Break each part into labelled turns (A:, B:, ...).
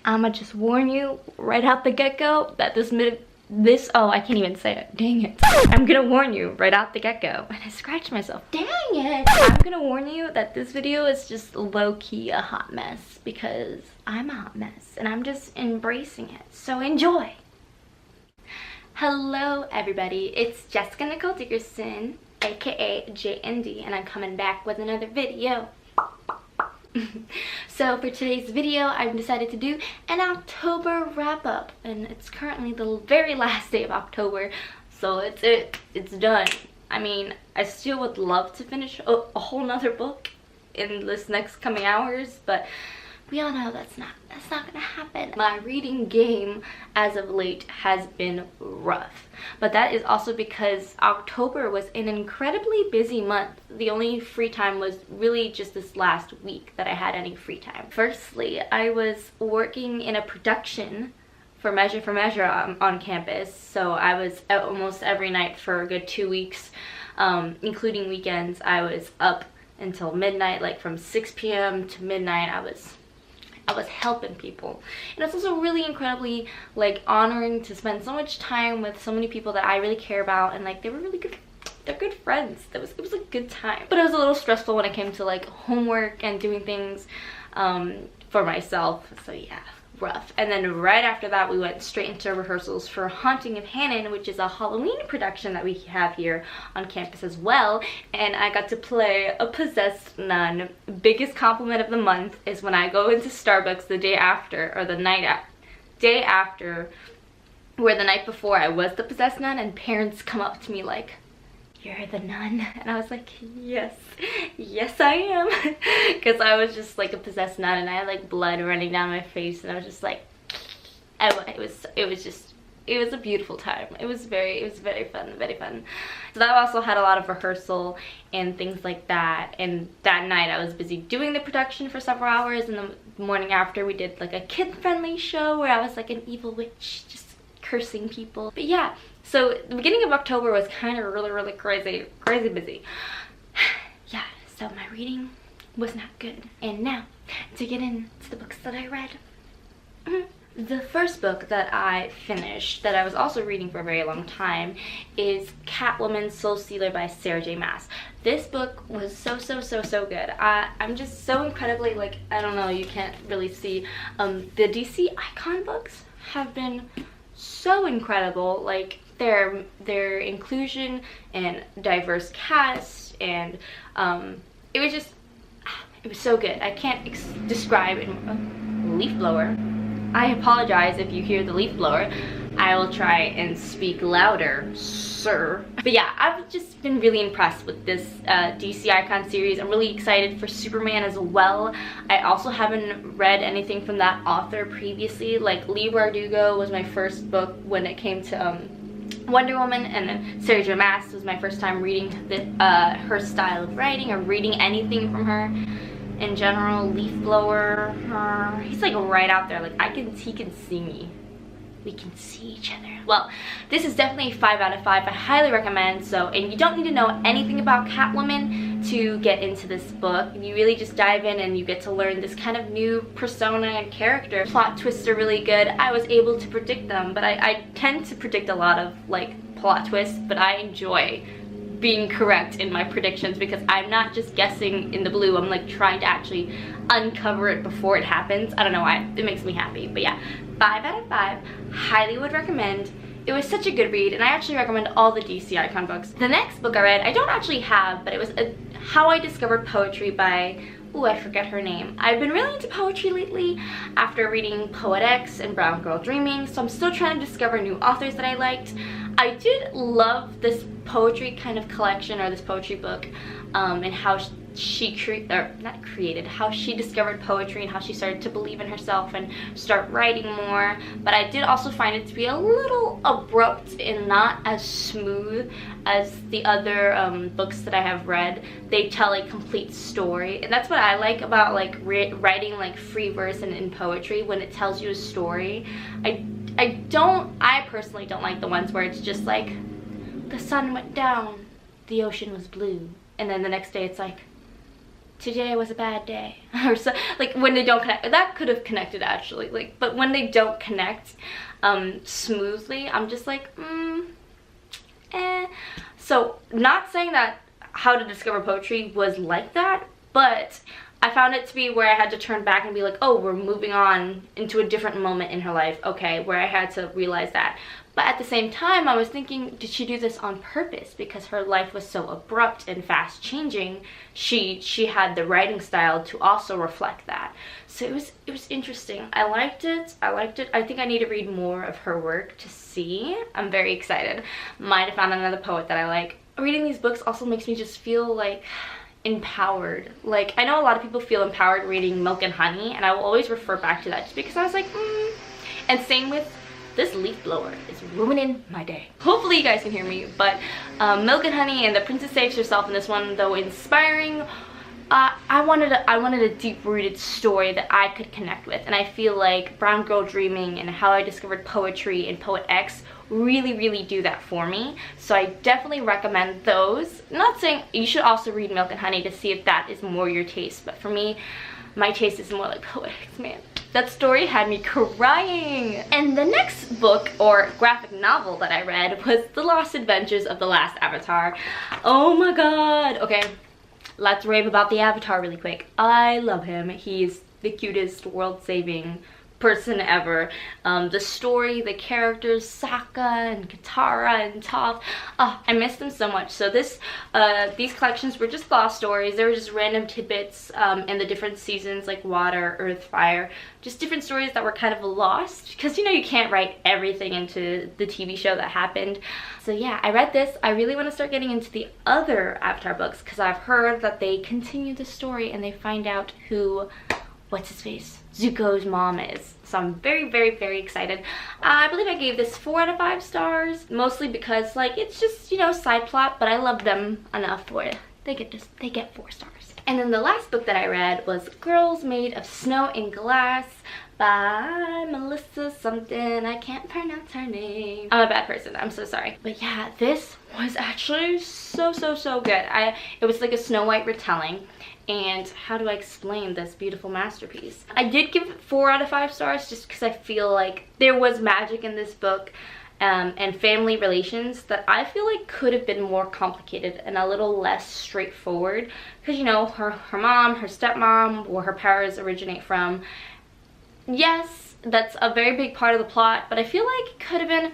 A: I'ma just warn you right out the get-go that oh, I can't even say it. Dang it. I'm gonna warn you right out the get-go. And I scratched myself. Dang it. I'm gonna warn you that this video is just low-key a hot mess because I'm a hot mess and I'm just embracing it. So enjoy. Hello everybody. It's Jessica Nicole Dickerson, aka JND, and I'm coming back with another video. So for today's video, I've decided to do an October wrap-up, and it's currently the very last day of October, so it's done. I mean, I still would love to finish a whole nother book in this next coming hours, but we all know that's not gonna happen. My reading game as of late has been rough, but that is also because October was an incredibly busy month. The only free time was really just this last week that I had any free time. Firstly, I was working in a production for Measure on campus, so I was out almost every night for a good 2 weeks, including weekends. I was up until midnight, like from 6 p.m. to midnight. I was helping people, and it's also really incredibly like honoring to spend so much time with so many people that I really care about, and like they were really good. They're good friends. It was a good time, but it was a little stressful when it came to like homework and doing things for myself. So yeah, rough. And then right after that, we went straight into rehearsals for Haunting of Hannon, which is a Halloween production that we have here on campus as well, and I got to play a possessed nun. Biggest compliment of the month is when I go into Starbucks the day after, or the day after, where the night before I was the possessed nun, and parents come up to me like, "You're the nun?" And I was like, yes I am, because I was just like a possessed nun and I had like blood running down my face, and I was just like, it was a beautiful time. It was very fun. So that also had a lot of rehearsal and things like that, and that night I was busy doing the production for several hours, and the morning after we did like a kid-friendly show where I was like an evil witch just cursing people. But yeah, so the beginning of October was kind of really crazy busy. Yeah, so my reading was not good. And now to get into the books that I read. The first book that I finished, that I was also reading for a very long time, is Catwoman Soul Stealer by Sarah J. Maas. This book was so good. I'm just so incredibly, like, I don't know, you can't really see, the DC Icon books have been so incredible. Like their inclusion and diverse cast, and it was so good. I can't describe it. Leaf blower. I apologize if you hear the leaf blower. I will try and speak louder, sir. But yeah, I've just been really impressed with this DC Icon series. I'm really excited for Superman as well. I also haven't read anything from that author previously. Like Leigh Bardugo was my first book when it came to Wonder Woman, and then Sarah J. Maas was my first time reading her style of writing, or reading anything from her in general. Leaf blower, he's like right out there. Like he can see me. We can see each other. Well, this is definitely a 5 out of 5. I highly recommend. So, and you don't need to know anything about Catwoman to get into this book. You really just dive in and you get to learn this kind of new persona and character. Plot twists are really good. I was able to predict them, but I tend to predict a lot of like plot twists, but I enjoy being correct in my predictions because I'm not just guessing in the blue. I'm like trying to actually uncover it before it happens. I don't know why. It makes me happy. But yeah, 5 out of 5. Highly would recommend. It was such a good read, and I actually recommend all the DC Icon books. The next book I read, I don't actually have, but it was How I Discovered Poetry by, ooh, I forget her name. I've been really into poetry lately after reading Poet X and Brown Girl Dreaming, so I'm still trying to discover new authors that I liked. I did love this poetry kind of collection, or this poetry book, and how she how she discovered poetry and how she started to believe in herself and start writing more. But I did also find it to be a little abrupt and not as smooth as the other books that I have read. They tell a complete story, and that's what I like about like writing like free verse and in poetry, when it tells you a story. I personally don't like the ones where it's just like, the sun went down, the ocean was blue, and then the next day it's like, today was a bad day, or so, like when they don't connect. That could have connected actually, like, but when they don't connect smoothly, I'm just like eh. So not saying that How to Discover Poetry was like that, but I found it to be where I had to turn back and be like, oh, we're moving on into a different moment in her life, okay, where I had to realize that. But at the same time, I was thinking, did she do this on purpose? Because her life was so abrupt and fast changing, she had the writing style to also reflect that. So it was interesting. I liked it. I think I need to read more of her work to see. I'm very excited. Might have found another poet that I like. Reading these books also makes me just feel like empowered. Like, I know a lot of people feel empowered reading Milk and Honey, and I will always refer back to that just because I was like, And same with this leaf blower is ruining my day. Hopefully you guys can hear me, but Milk and Honey and The Princess Saves Herself in this one, though inspiring, I wanted a deep-rooted story that I could connect with, and I feel like Brown Girl Dreaming and How I Discovered Poetry and Poet X really do that for me. So I definitely recommend those. Not saying you should also read Milk and Honey to see if that is more your taste, but for me, my taste is more like Poet X, man. That story had me crying. And the next book or graphic novel that I read was The Lost Adventures of the Last Avatar. Oh my god. Okay, let's rave about the Avatar really quick. I love him. He's the cutest, world-saving person ever. The story, the characters, Sokka and Katara and Toph, I miss them so much. So these collections were just gloss stories. They were just random tidbits in the different seasons, like Water, Earth, Fire, just different stories that were kind of lost, because you know you can't write everything into the TV show that happened. So yeah, I read this. I really want to start getting into the other Avatar books, because I've heard that they continue the story and they find out who, what's his face, Zuko's mom is. So I'm very excited. I believe I gave this 4 out of 5 stars, mostly because like it's just, you know, side plot, but I love them enough where they get 4 stars. And then the last book that I read was Girls Made of Snow and Glass by Melissa something. I can't pronounce her name. I'm a bad person, I'm so sorry. But yeah, this was actually so good. It was like a Snow White retelling. And how do I explain this beautiful masterpiece? I did give it 4 out of 5 stars just because I feel like there was magic in this book and family relations that I feel like could have been more complicated and a little less straightforward. Because, you know, her mom, her stepmom, where her powers originate from. Yes, that's a very big part of the plot, but I feel like it could have been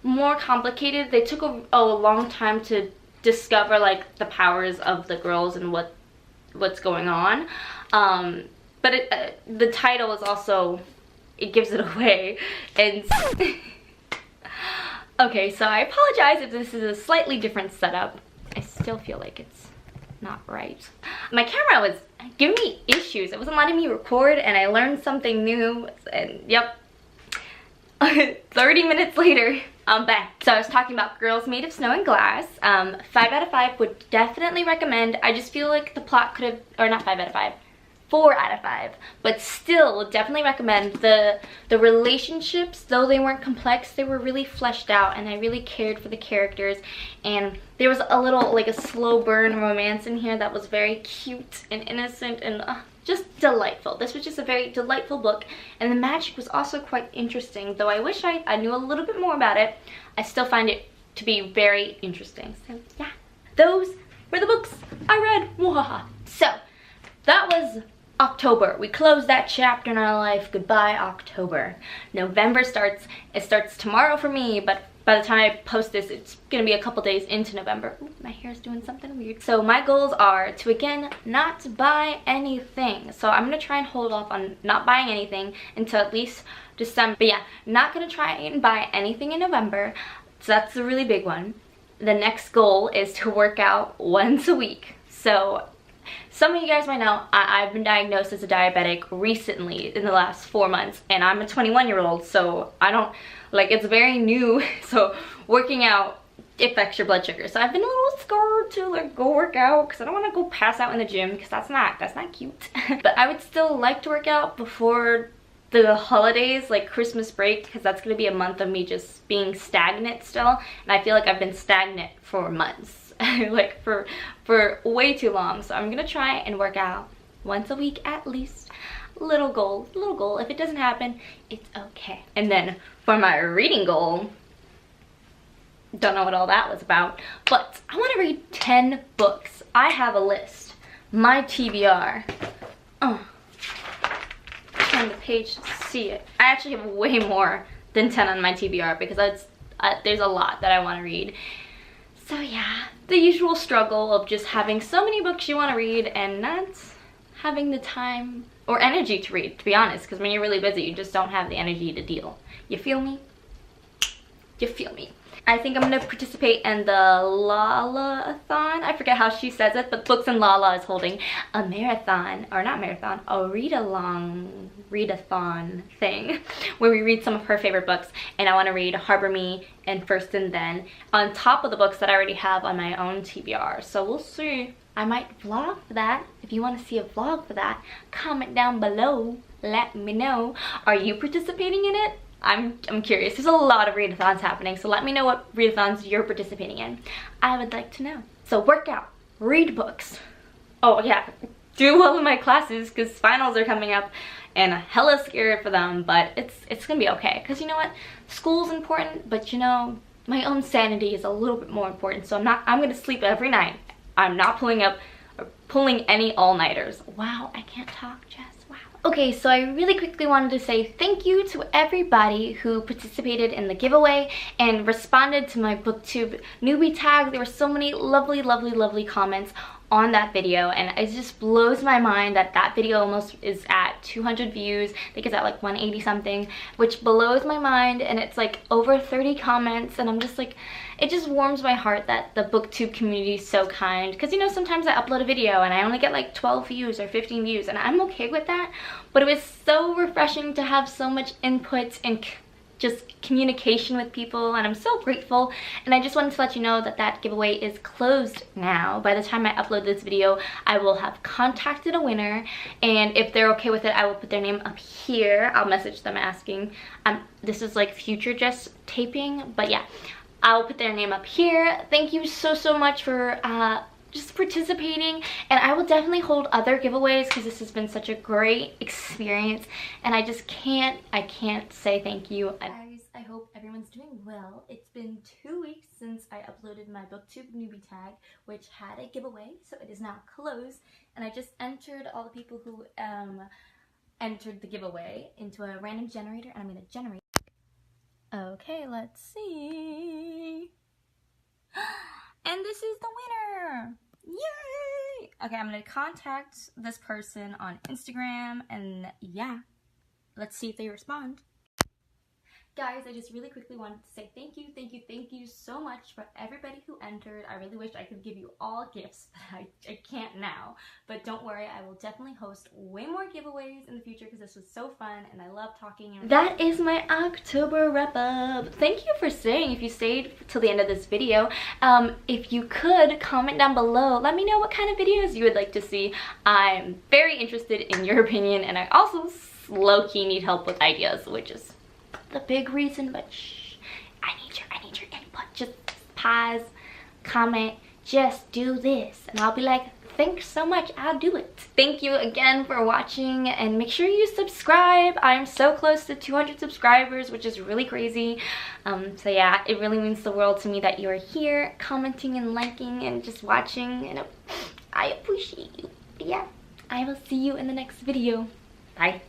A: more complicated. They took a long time to discover like the powers of the girls and what's going on, but the title is also, it gives it away. And okay, so I apologize if this is a slightly different setup. I still feel like it's not right. My camera was giving me issues. It wasn't letting me record, and I learned something new, and yep. 30 minutes later, I'm back. So I was talking about Girls Made of Snow and Glass. 5 out of 5 would definitely recommend. I just feel like the plot could have, or not 5 out of 5, 4 out of 5, but still definitely recommend. The relationships, though they weren't complex, they were really fleshed out, and I really cared for the characters, and there was a little like a slow burn romance in here that was very cute and innocent and just delightful. This was just a very delightful book, and the magic was also quite interesting. Though I wish I knew a little bit more about it, I still find it to be very interesting. So yeah, those were the books I read. Mwahaha. So that was October. We closed that chapter in our life. Goodbye, October. November starts. It starts tomorrow for me, but by the time I post this, it's gonna be a couple days into November. Ooh, my hair's doing something weird. So my goals are to, again, not buy anything. So I'm gonna try and hold off on not buying anything until at least December. But yeah, not gonna try and buy anything in November. So that's a really big one. The next goal is to work out once a week. So some of you guys might know I've been diagnosed as a diabetic recently in the last 4 months, and I'm a 21-year-old, so I don't, like, it's very new. So working out affects your blood sugar. So I've been a little scared to like go work out because I don't want to go pass out in the gym, because that's not cute. But I would still like to work out before the holidays, like Christmas break, because that's going to be a month of me just being stagnant still, and I feel like I've been stagnant for months. like for way too long. So I'm gonna try and work out once a week at least. Little goal. If it doesn't happen, it's okay. And then for my reading goal, don't know what all that was about, but I want to read 10 books. I have a list. My TBR. Turn the page to see it. I actually have way more than 10 on my TBR because there's a lot that I want to read. So yeah, the usual struggle of just having so many books you want to read and not having the time or energy to read, to be honest, because when you're really busy, you just don't have the energy to deal. You feel me? You feel me? I think I'm gonna participate in the Lala-a-thon. I forget how she says it, but Books and Lala is holding a marathon, or not marathon, a read-a-thon thing, where we read some of her favorite books, and I want to read Harbor Me and First and Then, on top of the books that I already have on my own TBR. So we'll see. I might vlog for that. If you want to see a vlog for that, comment down below. Let me know. Are you participating in it? I'm curious. There's a lot of readathons happening, so let me know what readathons you're participating in. I would like to know. So work out, read books. Oh yeah, do well in my classes because finals are coming up and I'm hella scared for them, but it's gonna be okay. Because you know what? School's important, but you know, my own sanity is a little bit more important. So I'm gonna sleep every night. I'm not pulling any all-nighters. Wow, I can't talk, Jess. Wow. Okay, so I really quickly wanted to say thank you to everybody who participated in the giveaway and responded to my booktube newbie tag. There were so many lovely comments on that video, and it just blows my mind that that video almost is at 200 views. I think it's at like 180 something, which blows my mind, and it's like over 30 comments, and I'm just like, it just warms my heart that the booktube community is so kind. Because you know, sometimes I upload a video and I only get like 12 views or 15 views, and I'm okay with that, but it was so refreshing to have so much input and just communication with people, and I'm so grateful. And I just wanted to let you know that that giveaway is closed now. By the time I upload this video, I will have contacted a winner, and if they're okay with it, I will put their name up here. I'll message them asking. This is like future just taping, but yeah, I'll put their name up here. Thank you so much for just participating, and I will definitely hold other giveaways because this has been such a great experience, and I can't say thank you. Guys, I hope everyone's doing well. It's been 2 weeks since I uploaded my booktube newbie tag, which had a giveaway, so it is now closed, and I just entered all the people who entered the giveaway into a random generator, and I'm gonna generate. Okay, let's see. And this is the winner! Yay! Okay, I'm gonna contact this person on Instagram, and yeah, let's see if they respond. Guys, I just really quickly wanted to say thank you so much for everybody who entered. I really wish I could give you all gifts, but I can't now. But don't worry, I will definitely host way more giveaways in the future because this was so fun and I love talking. That is my October wrap up. Thank you for staying if you stayed till the end of this video. If you could comment down below, let me know what kind of videos you would like to see. I'm very interested in your opinion, and I also low-key need help with ideas, which is the big reason, but shh, I need your input. Just pause, comment, just do this, and I'll be like, thanks so much, I'll do it. Thank you again for watching, and make sure you subscribe. I'm so close to 200 subscribers, which is really crazy. So yeah, it really means the world to me that you're here commenting and liking and just watching, and I appreciate you. But yeah, I will see you in the next video. Bye.